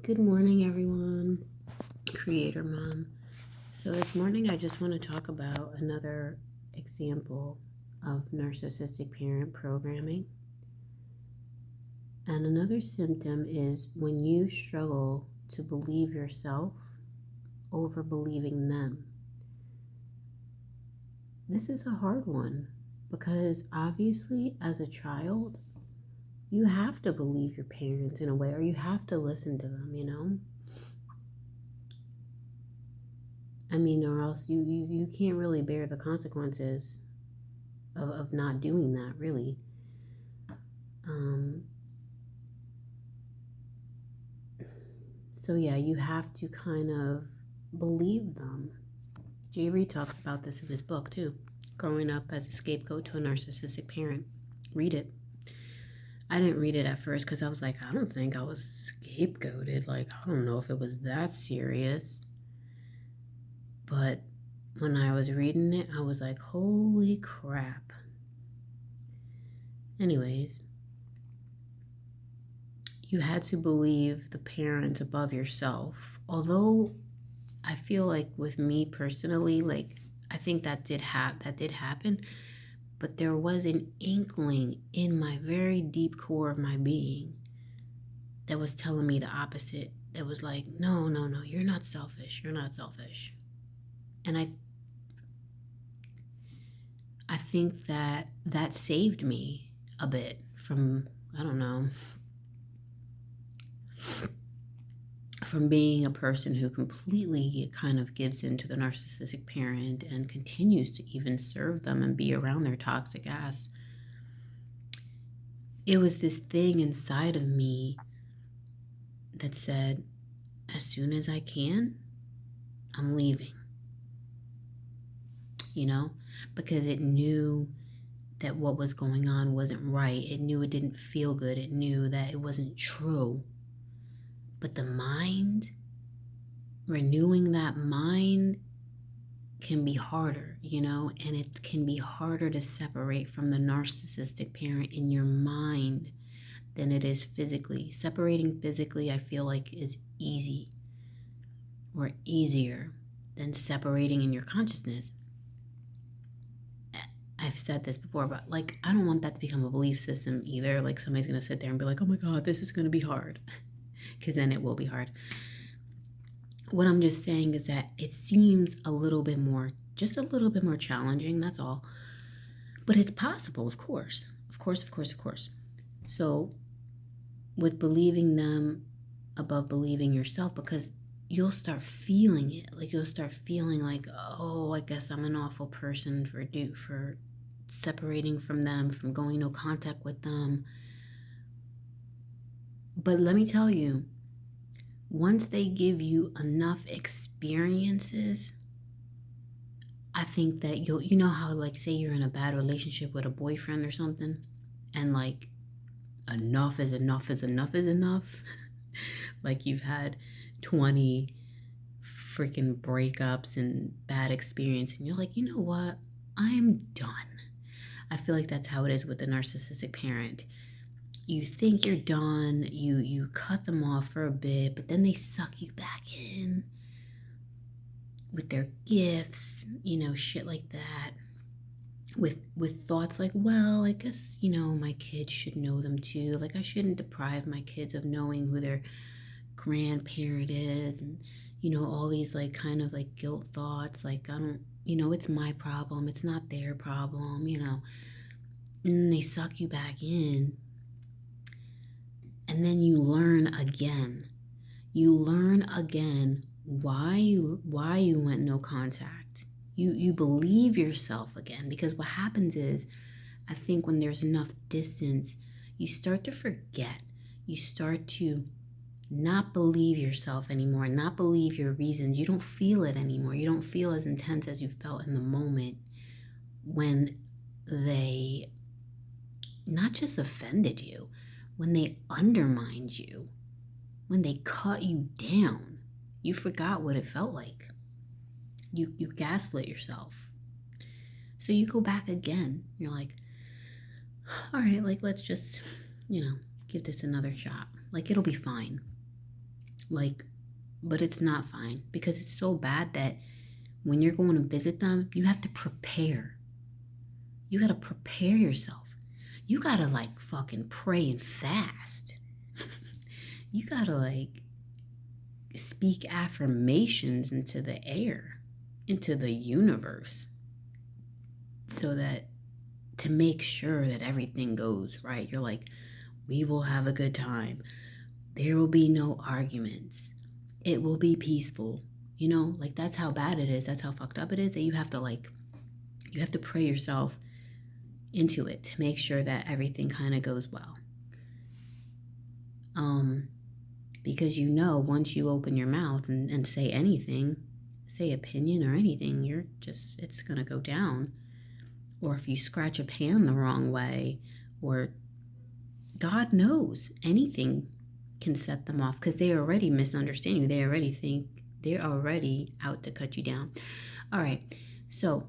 Good morning, everyone. Creator Mom. So, this morning, I just want to talk about another example of narcissistic parent programming. And another symptom is when you struggle to believe yourself over believing them. This is a hard one because obviously, as a child, you have to believe your parents in a way, or you have to listen to them, or else you can't really bear the consequences of not doing that, really. So yeah, you have to kind of believe them. Jay Reed talks about this in his book too, growing up as a scapegoat to a narcissistic parent. Read it. I didn't read it at first because I was like, I don't think I was scapegoated. Like, I don't know if it was that serious. But when I was reading it, I was like, holy crap. Anyways, you had to believe the parent above yourself. Although I feel like with me personally, like I think that did happen, but there was an inkling in my very deep core of my being that was telling me the opposite. That was like, no, you're not selfish. You're not selfish. And I think that saved me a bit from, I don't know, from being a person who completely kind of gives in to the narcissistic parent and continues to even serve them and be around their toxic ass. It was this thing inside of me that said, as soon as I can, I'm leaving. Because it knew that what was going on wasn't right. It knew it didn't feel good. It knew that it wasn't true. But the mind, renewing that mind can be harder, and it can be harder to separate from the narcissistic parent in your mind than it is physically. Separating physically, I feel like, is easy or easier than separating in your consciousness. I've said this before, but like, I don't want that to become a belief system either. Like somebody's going to sit there and be like, oh my God, this is going to be hard. Because then it will be hard. What I'm just saying is that it seems just a little bit more challenging, that's all. But it's possible, of course. Of course. So with believing them above believing yourself, because you'll start feeling it. Like you'll start feeling like, oh, I guess I'm an awful person for separating from them, from going no contact with them. But let me tell you, once they give you enough experiences, I think that you know how, like, say you're in a bad relationship with a boyfriend or something, and like enough is enough is enough is enough. Like you've had 20 freaking breakups and bad experience, and you're like, you know what? I'm done. I feel like that's how it is with the narcissistic parent. You think you're done, you cut them off for a bit, but then they suck you back in with their gifts, shit like that. With thoughts like, well, I guess, my kids should know them too. Like I shouldn't deprive my kids of knowing who their grandparent is, and all these like kind of like guilt thoughts, like I don't, it's my problem, it's not their problem, and they suck you back in. And then you learn again why you went no contact. You believe yourself again, because what happens is, I think when there's enough distance, you start to forget. You start to not believe yourself anymore, not believe your reasons. You don't feel it anymore. You don't feel as intense as you felt in the moment when they not just offended you, when they undermined you, when they cut you down. You forgot what it felt like. You gaslit yourself. So you go back again. You're like, all right, like let's just, give this another shot. Like it'll be fine. Like, but it's not fine because it's so bad that when you're going to visit them, you have to prepare. You got to prepare yourself. You got to like fucking pray and fast. You got to like speak affirmations into the air, into the universe, so that to make sure that everything goes right. You're like, we will have a good time. There will be no arguments. It will be peaceful. You know, like that's how bad it is. That's how fucked up it is that you have to pray yourself into it to make sure that everything kind of goes well. Because you know, once you open your mouth and say anything, say opinion or anything, it's going to go down. Or if you scratch a pan the wrong way, or God knows, anything can set them off because they already misunderstand you. They already think they're already out to cut you down. All right. So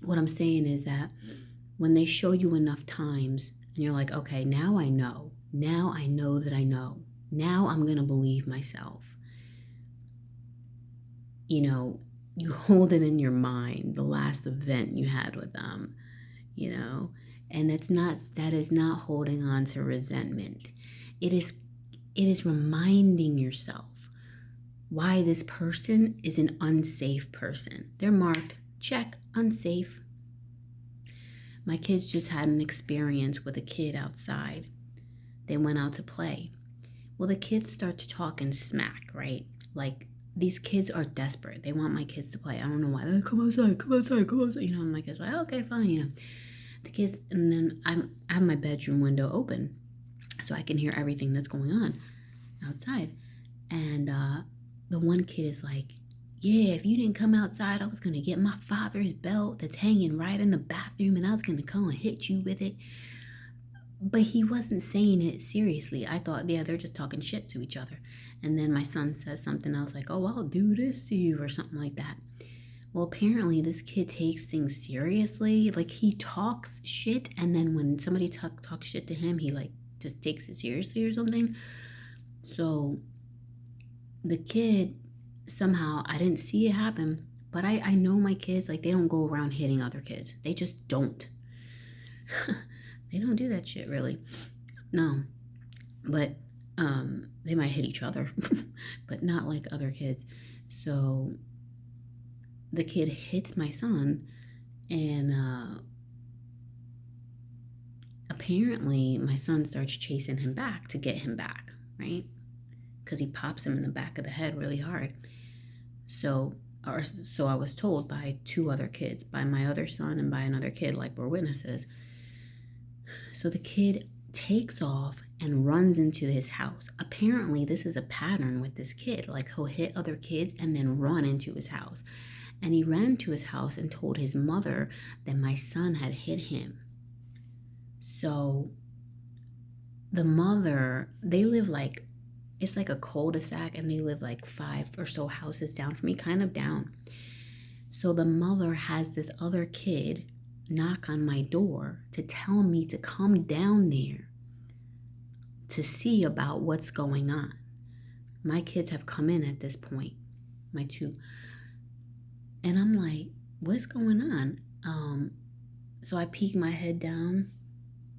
what I'm saying is that when they show you enough times and you're like, okay, now I know. Now I know that I know. Now I'm going to believe myself. You know, you hold it in your mind, the last event you had with them, you know, and that is not holding on to resentment. It is reminding yourself why this person is an unsafe person. They're marked, check, unsafe. My kids just had an experience with a kid outside. They went out to play. Well, the kid starts talking smack, right? Like, these kids are desperate. They want my kids to play. I don't know why. They're like, come outside, come outside, come outside. You know, and my kid's like, okay, fine, you know. The kids, and then I have my bedroom window open so I can hear everything that's going on outside. And the one kid is like, yeah, if you didn't come outside, I was going to get my father's belt that's hanging right in the bathroom and I was going to come and hit you with it. But he wasn't saying it seriously. I thought, yeah, they're just talking shit to each other. And then my son says something else like, oh, I'll do this to you or something like that. Well, apparently this kid takes things seriously. Like, he talks shit, and then when somebody talks shit to him, he like just takes it seriously or something. So the kid, somehow, I didn't see it happen, but I know my kids, like, they don't go around hitting other kids. They just don't. They don't do that shit, really. No. But they might hit each other, but not like other kids. So the kid hits my son, and apparently my son starts chasing him back to get him back, right? Because he pops him in the back of the head really hard. So I was told by two other kids, by my other son and by another kid, like we're witnesses. So the kid takes off and runs into his house. Apparently, this is a pattern with this kid. Like, he'll hit other kids and then run into his house. And he ran to his house and told his mother that my son had hit him. So the mother, they live like, it's like a cul-de-sac, and they live like 5 or so houses down from me, kind of down. So the mother has this other kid knock on my door to tell me to come down there to see about what's going on. My kids have come in at this point, my two. And I'm like, what's going on? So I peek my head down,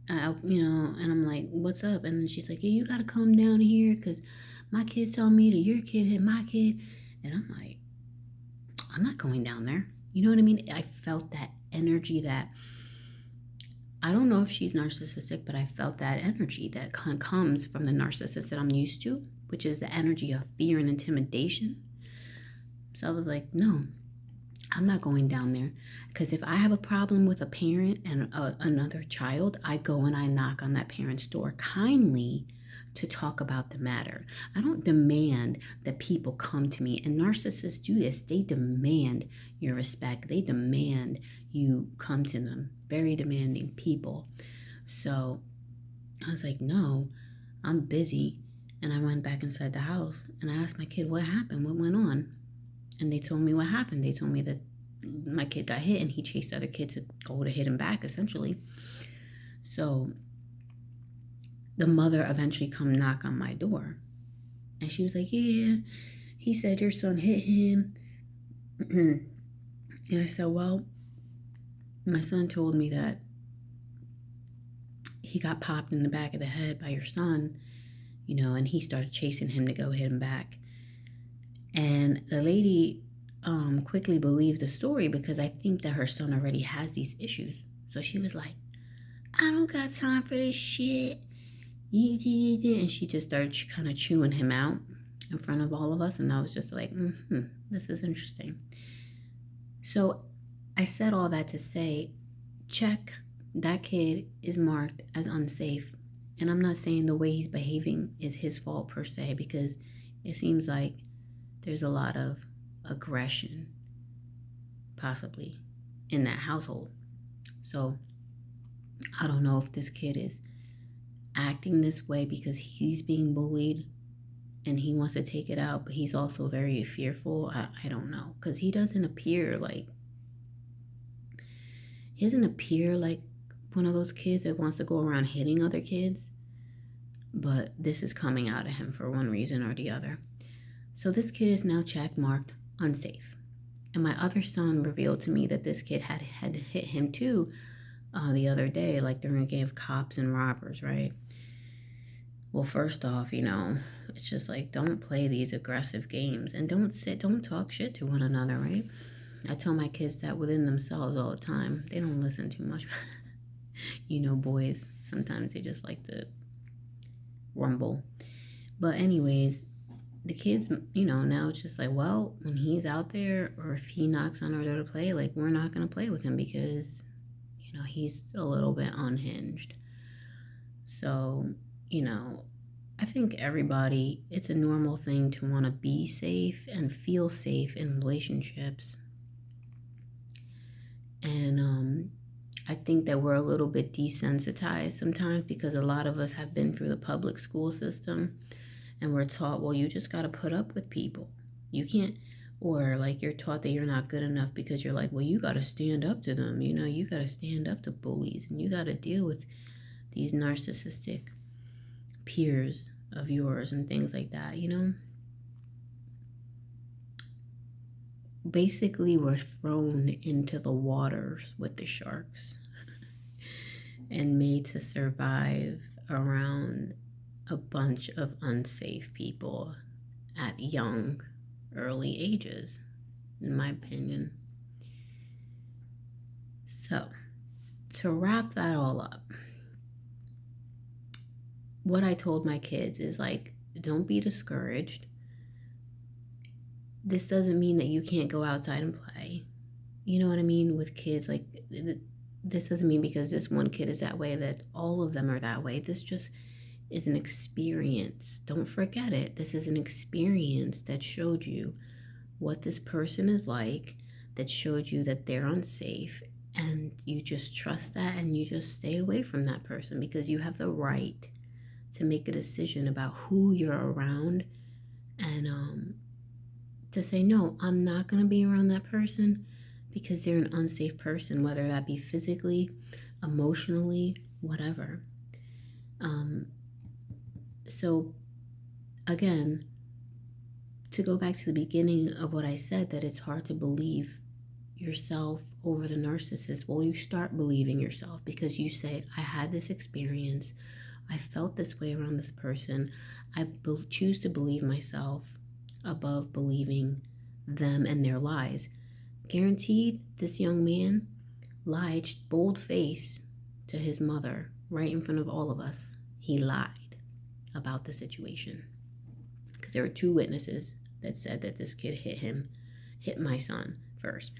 and I'm like, what's up? And then she's like, yeah, you got to come down here because my kids tell me that your kid hit my kid. And I'm like, I'm not going down there. You know what I mean? I felt that energy that, I don't know if she's narcissistic, but I felt that energy that comes from the narcissist that I'm used to, which is the energy of fear and intimidation. So I was like, no, I'm not going down there. Because if I have a problem with a parent and another child, I go and I knock on that parent's door kindly to talk about the matter. I don't demand that people come to me. And narcissists do this. They demand your respect. They demand you come to them. Very demanding people. So I was like, no, I'm busy. And I went back inside the house and I asked my kid, what happened? What went on? And they told me what happened. They told me that my kid got hit and he chased other kids to go to hit him back, essentially. So the mother eventually come knock on my door. And she was like, yeah, he said your son hit him. And I said, well, my son told me that he got popped in the back of the head by your son, and he started chasing him to go hit him back. And the lady quickly believed the story because I think that her son already has these issues. So she was like, I don't got time for this shit. And she just started kind of chewing him out in front of all of us. And I was just like, this is interesting. So I said all that to say, check, that kid is marked as unsafe. And I'm not saying the way he's behaving is his fault per se, because it seems like there's a lot of aggression possibly in that household. So I don't know if this kid is acting this way because he's being bullied and he wants to take it out, but he's also very fearful. I don't know, because he doesn't appear like one of those kids that wants to go around hitting other kids, but this is coming out of him for one reason or the other. So this kid is now check marked unsafe. And my other son revealed to me that this kid had hit him too the other day, like during a game of cops and robbers, right? Well, first off, it's just like, don't play these aggressive games and don't talk shit to one another, right? I tell my kids that within themselves all the time. They don't listen too much. Boys, sometimes they just like to rumble. But anyways, the kids, now it's just like, well, when he's out there or if he knocks on our door to play, like, we're not going to play with him because, he's a little bit unhinged. So, I think everybody, it's a normal thing to want to be safe and feel safe in relationships. And I think that we're a little bit desensitized sometimes because a lot of us have been through the public school system and we're taught, well, you just got to put up with people. You can't, or like you're taught that you're not good enough because you're like, well, you got to stand up to them. You got to stand up to bullies and you got to deal with these narcissistic peers of yours and things like that, Basically, we're thrown into the waters with the sharks and made to survive around a bunch of unsafe people at young, early ages, in my opinion. So, to wrap that all up, what I told my kids is like, don't be discouraged. This doesn't mean that you can't go outside and play. You know what I mean? With kids, like, this doesn't mean because this one kid is that way that all of them are that way. This just is an experience. Don't forget it. This is an experience that showed you what this person is like, that showed you that they're unsafe, and you just trust that and you just stay away from that person because you have the right to make a decision about who you're around and to say, no, I'm not going to be around that person because they're an unsafe person, whether that be physically, emotionally, whatever. So again, to go back to the beginning of what I said, that it's hard to believe yourself over the narcissist. Well, you start believing yourself because you say, I had this experience. I felt this way around this person. I choose to believe myself above believing them and their lies. Guaranteed, this young man lied bold-faced to his mother right in front of all of us. He lied about the situation because there were 2 witnesses that said that this kid hit my son first.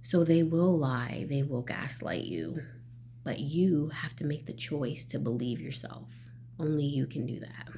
So they will lie, they will gaslight you, but you have to make the choice to believe yourself. Only you can do that.